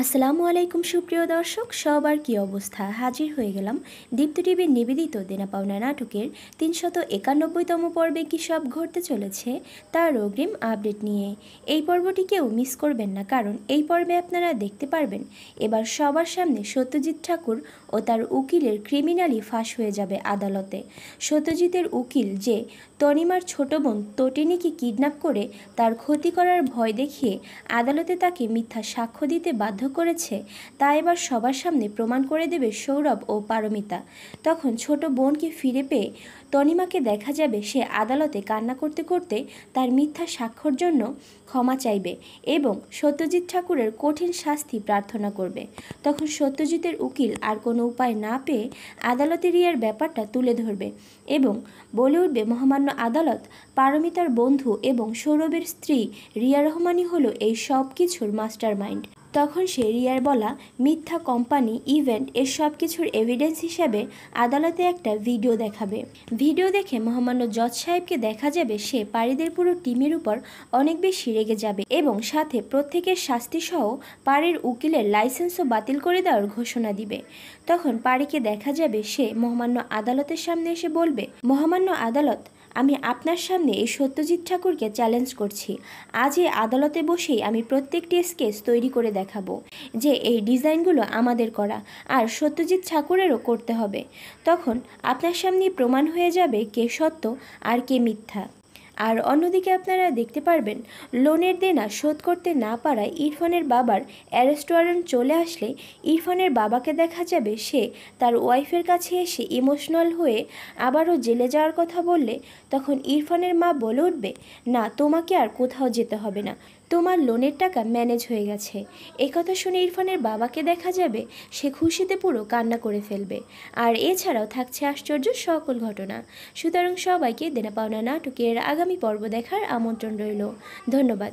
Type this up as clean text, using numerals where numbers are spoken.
আসসালামু আলাইকুম সুপ্রিয় দর্শক, সবার কি অবস্থা? হাজির হয়ে গেলাম দীপ্ত টিভির নিবেদিত দেনা পাওনা নাটকের ৩৯১তম পর্বে কী সব ঘটতে চলেছে তার অগ্রিম আপডেট নিয়ে। এই পর্বটি কেউ মিস করবেন না, কারণ এই পর্বে আপনারা দেখতে পারবেন এবার সবার সামনে সত্যজিৎ ঠাকুর ও তার উকিলের ক্রিমিনালি ফাঁস হয়ে যাবে আদালতে। সত্যজিতের উকিল যে তনিমার ছোট বোন তটিনীকে কিডন্যাপ করে তার ক্ষতি করার ভয় দেখিয়ে আদালতে তাকে মিথ্যা সাক্ষ্য দিতে বাধ্য করেছে, তা এবার সবার সামনে প্রমাণ করে দেবে সৌরভ ও পারমিতা। তখন ছোট বোনকে ফিরে পেয়ে তনিমাকে দেখা যাবে সে আদালতে কান্না করতে করতে তার মিথ্যা সাক্ষ্যর জন্য ক্ষমা চাইবে এবং সত্যজিৎ ঠাকুরের কঠিন শাস্তি প্রার্থনা করবে। তখন সত্যজিতের উকিল আর কোনো উপায় না পেয়ে আদালতে রিয়ার ব্যাপারটা তুলে ধরবে এবং বলে উঠবে, মহামান্য আদালত, পারমিতার বন্ধু এবং সৌরভের স্ত্রী রিয়া রহমানই হলো এই সব কিছুর মাস্টার মাইন্ড। তখন সে রিয়ার বলা মিথ্যা কোম্পানি ইভেন্ট এর সব কিছুর এভিডেন্স হিসেবে আদালতে একটা ভিডিও দেখাবে। ভিডিও দেখে মহামান্য জজ সাহেবকে দেখা যাবে সে পারীদের পুরো টিমের উপর অনেক বেশি রেগে যাবে এবং সাথে প্রত্যেকের শাস্তি সহ পারীর উকিলের লাইসেন্সও বাতিল করে দেওয়ার ঘোষণা দিবে। তখন পারীকে দেখা যাবে সে মহামান্য আদালতের সামনে এসে বলবে, মহামান্য আদালত, আমি আপনার সামনে এই সত্যজিৎ ঠাকুরকে চ্যালেঞ্জ করছি। আজ এই আদালতে বসেই আমি প্রত্যেকটি স্কেচ তৈরি করে দেখাবো যে এই ডিজাইনগুলো আমাদের করা আর সত্যজিৎ ঠাকুরেরও করতে হবে। তখন আপনার সামনে প্রমাণ হয়ে যাবে কে সত্য আর কে মিথ্যা। আর অন্যদিকে আপনারা দেখতে পারবেন লোনের দেনা শোধ করতে না পারায় ইরফানের বাবার অ্যারেস্ট ওয়ারেন্ট চলে আসলে ইরফানের বাবাকে দেখা যাবে সে তার ওয়াইফের কাছে এসে ইমোশনাল হয়ে আবারও জেলে যাওয়ার কথা বললে তখন ইরফানের মা বলে উঠবে, না, তোমাকে আর কোথাও যেতে হবে না, তোমার লোনের টাকা ম্যানেজ হয়ে গেছে। এই কথা শুনে ইরফানের বাবাকে দেখা যাবে সে খুশিতে পুরো কান্না করে ফেলবে। আর এছাড়াও থাকছে আশ্চর্য সকল ঘটনা। সুতরাং সবাইকে দেনা পাওনা নাটকের আগামী পর্ব দেখার আমন্ত্রণ রইল। ধন্যবাদ।